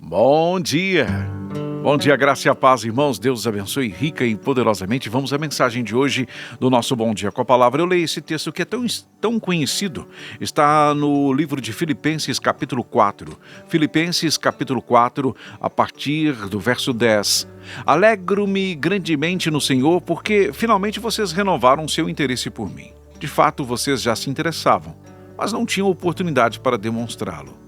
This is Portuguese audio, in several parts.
Bom dia! Bom dia, graça e a paz, irmãos. Deus os abençoe rica e poderosamente. Vamos à mensagem de hoje do nosso Bom Dia com a Palavra. Eu leio esse texto que é tão conhecido. Está no livro de Filipenses, capítulo 4. Filipenses, capítulo 4, a partir do verso 10. Alegro-me grandemente no Senhor, porque finalmente vocês renovaram seu interesse por mim. De fato, vocês já se interessavam, mas não tinham oportunidade para demonstrá-lo.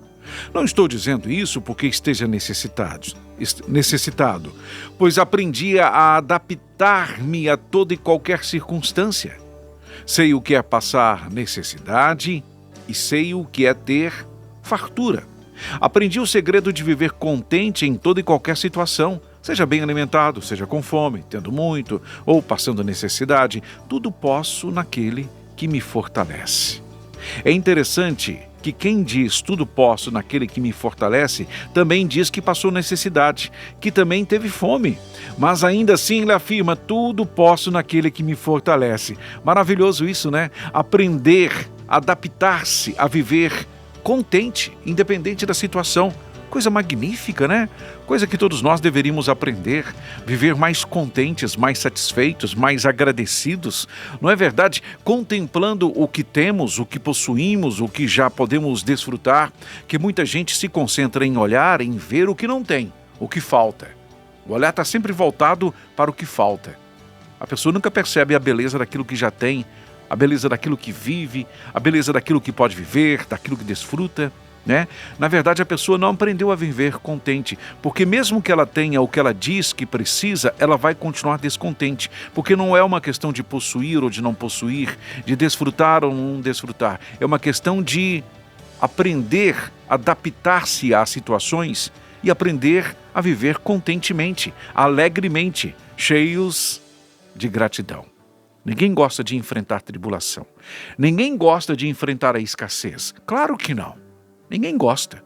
Não estou dizendo isso porque esteja necessitado, pois aprendi a adaptar-me a toda e qualquer circunstância. Sei o que é passar necessidade e sei o que é ter fartura. Aprendi o segredo de viver contente em toda e qualquer situação, seja bem alimentado, seja com fome, tendo muito ou passando necessidade. Tudo posso naquele que me fortalece. É interessante que quem diz tudo posso naquele que me fortalece, também diz que passou necessidade, que também teve fome. Mas ainda assim ele afirma, tudo posso naquele que me fortalece. Maravilhoso isso, né? Aprender, adaptar-se a viver contente, independente da situação. Coisa magnífica, né? Coisa que todos nós deveríamos aprender, viver mais contentes, mais satisfeitos, mais agradecidos, não é verdade? Contemplando o que temos, o que possuímos, o que já podemos desfrutar, que muita gente se concentra em olhar, em ver o que não tem, o que falta. O olhar está sempre voltado para o que falta. A pessoa nunca percebe a beleza daquilo que já tem, a beleza daquilo que vive, a beleza daquilo que pode viver, daquilo que desfruta. Na verdade, a pessoa não aprendeu a viver contente, porque mesmo que ela tenha o que ela diz que precisa, ela vai continuar descontente, porque não é uma questão de possuir ou de não possuir, de desfrutar ou não desfrutar, é uma questão de aprender a adaptar-se às situações e aprender a viver contentemente, alegremente, cheios de gratidão. Ninguém gosta de enfrentar tribulação, ninguém gosta de enfrentar a escassez, claro que não. Ninguém gosta.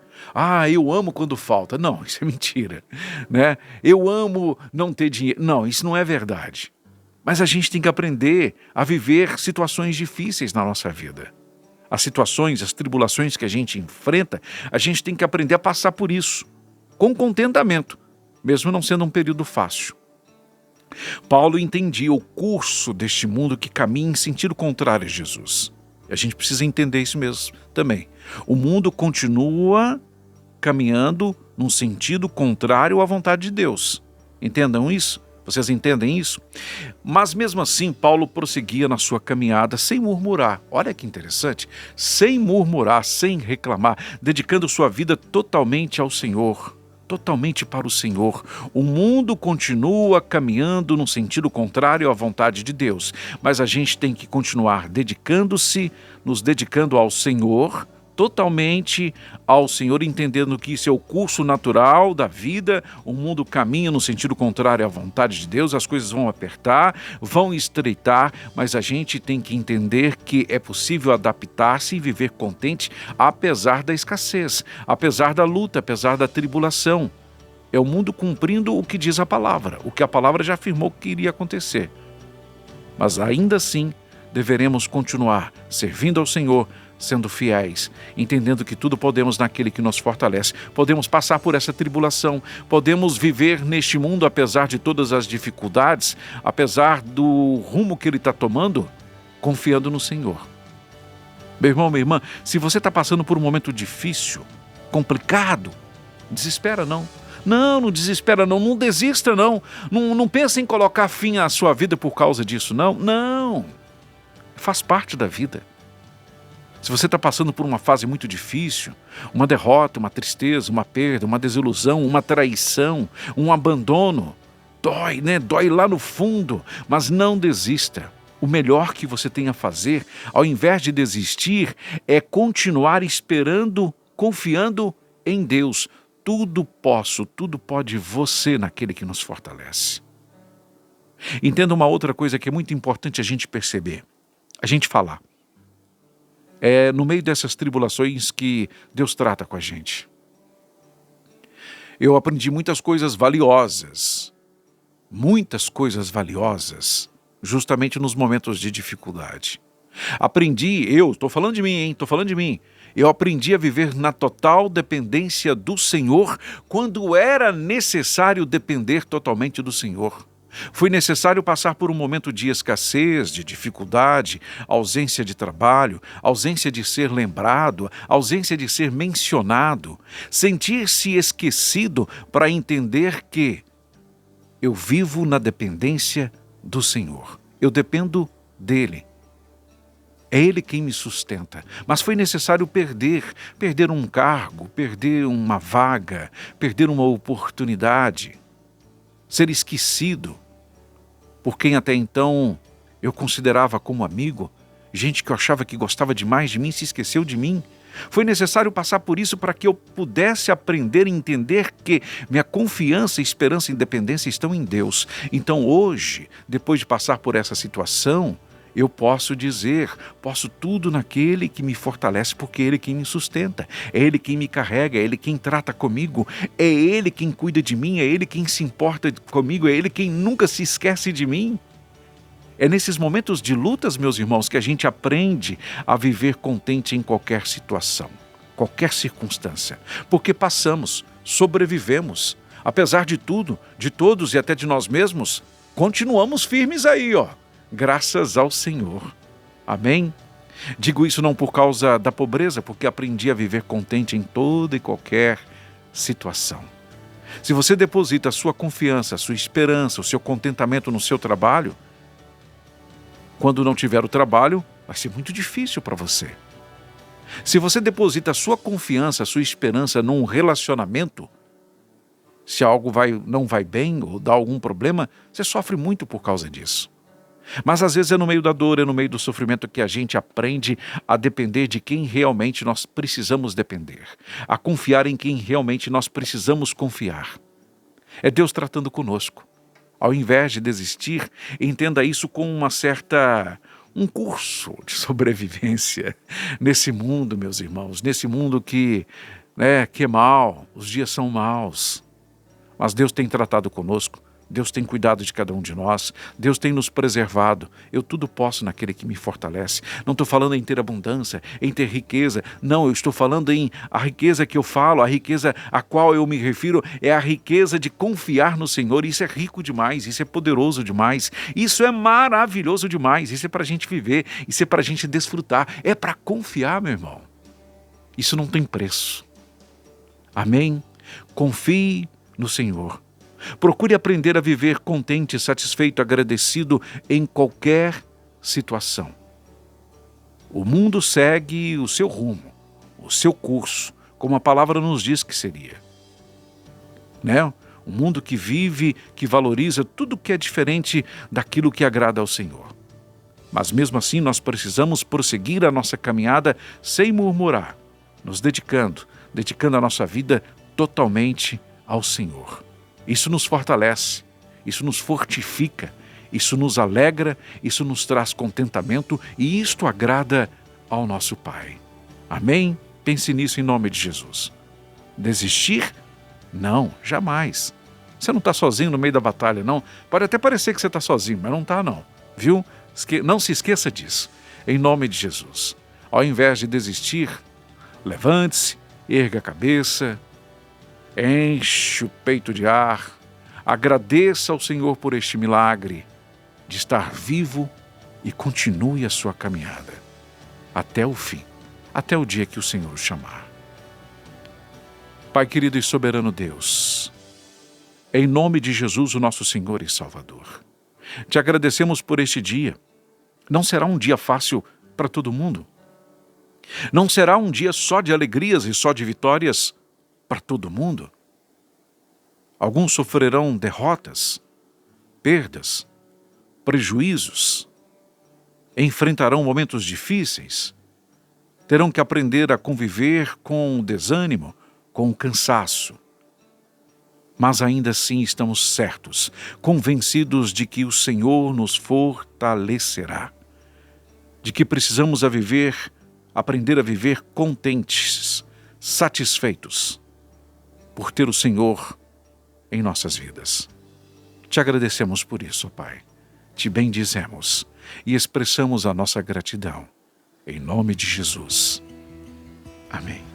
Eu amo quando falta. Não, isso é mentira, né? Eu amo não ter dinheiro. Não, isso não é verdade. Mas a gente tem que aprender a viver situações difíceis na nossa vida. As situações, as tribulações que a gente enfrenta, a gente tem que aprender a passar por isso, com contentamento, mesmo não sendo um período fácil. Paulo entendia o curso deste mundo que caminha em sentido contrário a Jesus. A gente precisa entender isso mesmo também. O mundo continua caminhando num sentido contrário à vontade de Deus. Entendam isso? Vocês entendem isso? Mas mesmo assim, Paulo prosseguia na sua caminhada sem murmurar. Olha que interessante. Sem murmurar, sem reclamar, dedicando sua vida totalmente ao Senhor. Totalmente para o Senhor. O mundo continua caminhando no sentido contrário à vontade de Deus, mas a gente tem que continuar dedicando-se, nos dedicando ao Senhor, totalmente ao Senhor, entendendo que isso é o curso natural da vida. O mundo caminha no sentido contrário à vontade de Deus, as coisas vão apertar, vão estreitar, mas a gente tem que entender que é possível adaptar-se e viver contente apesar da escassez, apesar da luta, apesar da tribulação. É o mundo cumprindo o que diz a palavra, o que a palavra já afirmou que iria acontecer. Mas ainda assim, deveremos continuar servindo ao Senhor, sendo fiéis, entendendo que tudo podemos naquele que nos fortalece. Podemos passar por essa tribulação, podemos viver neste mundo apesar de todas as dificuldades, apesar do rumo que ele está tomando, confiando no Senhor. Meu irmão, minha irmã, se você está passando por um momento difícil, complicado, desespera não. Não desespera não desista não. Não pense em colocar fim à sua vida por causa disso, não. Faz parte da vida. Se você está passando por uma fase muito difícil, uma derrota, uma tristeza, uma perda, uma desilusão, uma traição, um abandono, dói, né? Dói lá no fundo, mas não desista. O melhor que você tem a fazer, ao invés de desistir, é continuar esperando, confiando em Deus. Tudo posso, tudo pode você naquele que nos fortalece. Entenda uma outra coisa que é muito importante a gente perceber, a gente falar. É no meio dessas tribulações que Deus trata com a gente. Eu aprendi muitas coisas valiosas, justamente nos momentos de dificuldade. Estou falando de mim, Eu aprendi a viver na total dependência do Senhor quando era necessário depender totalmente do Senhor. Foi necessário passar por um momento de escassez, de dificuldade, ausência de trabalho, ausência de ser lembrado, ausência de ser mencionado, sentir-se esquecido para entender que eu vivo na dependência do Senhor. Eu dependo dele. É Ele quem me sustenta. Mas foi necessário perder um cargo, perder uma vaga, perder uma oportunidade, ser esquecido por quem até então eu considerava como amigo, gente que eu achava que gostava demais de mim se esqueceu de mim. Foi necessário passar por isso para que eu pudesse aprender e entender que minha confiança, esperança e independência estão em Deus. Então hoje, depois de passar por essa situação, eu posso dizer, posso tudo naquele que me fortalece, porque é Ele quem me sustenta, é Ele quem me carrega, é Ele quem trata comigo, é Ele quem cuida de mim, é Ele quem se importa comigo, é Ele quem nunca se esquece de mim. É nesses momentos de lutas, meus irmãos, que a gente aprende a viver contente em qualquer situação, qualquer circunstância, porque passamos, sobrevivemos, apesar de tudo, de todos e até de nós mesmos, continuamos firmes aí, graças ao Senhor. Amém? Digo isso não por causa da pobreza, porque aprendi a viver contente em toda e qualquer situação. Se você deposita a sua confiança, a sua esperança, o seu contentamento no seu trabalho, quando não tiver o trabalho, vai ser muito difícil para você. Se você deposita a sua confiança, a sua esperança num relacionamento, se algo não vai bem ou dá algum problema, você sofre muito por causa disso. Mas às vezes é no meio da dor, é no meio do sofrimento que a gente aprende a depender de quem realmente nós precisamos depender, a confiar em quem realmente nós precisamos confiar. É Deus tratando conosco. Ao invés de desistir, entenda isso como um curso de sobrevivência nesse mundo, meus irmãos, nesse mundo que é mau, os dias são maus. Mas Deus tem tratado conosco, Deus tem cuidado de cada um de nós, Deus tem nos preservado. Eu tudo posso naquele que me fortalece. Não estou falando em ter abundância, em ter riqueza. Não, eu estou falando em a riqueza que eu falo, a riqueza a qual eu me refiro é a riqueza de confiar no Senhor. Isso é rico demais, isso é poderoso demais, isso é maravilhoso demais, isso é para a gente viver, isso é para a gente desfrutar, é para confiar, meu irmão. Isso não tem preço. Amém? Confie no Senhor. Procure aprender a viver contente, satisfeito, agradecido em qualquer situação. O mundo segue o seu rumo, o seu curso, como a palavra nos diz que seria. Um mundo que vive, que valoriza tudo que é diferente daquilo que agrada ao Senhor. Mas mesmo assim nós precisamos prosseguir a nossa caminhada sem murmurar, nos dedicando a nossa vida totalmente ao Senhor. Isso nos fortalece, isso nos fortifica, isso nos alegra, isso nos traz contentamento e isto agrada ao nosso Pai. Amém? Pense nisso em nome de Jesus. Desistir? Não, jamais. Você não está sozinho no meio da batalha, não. Pode até parecer que você está sozinho, mas não está, não. Viu? Não se esqueça disso, em nome de Jesus. Ao invés de desistir, levante-se, erga a cabeça, enche o peito de ar, agradeça ao Senhor por este milagre de estar vivo e continue a sua caminhada até o fim, até o dia que o Senhor o chamar. Pai querido e soberano Deus, em nome de Jesus, o nosso Senhor e Salvador, te agradecemos por este dia. Não será um dia fácil para todo mundo. Não será um dia só de alegrias e só de vitórias para todo mundo. Alguns sofrerão derrotas, perdas, prejuízos, enfrentarão momentos difíceis, terão que aprender a conviver com o desânimo, com o cansaço. Mas ainda assim estamos certos, convencidos de que o Senhor nos fortalecerá, de que precisamos aprender a viver contentes, satisfeitos, por ter o Senhor em nossas vidas. Te agradecemos por isso, Pai. Te bendizemos e expressamos a nossa gratidão. Em nome de Jesus. Amém.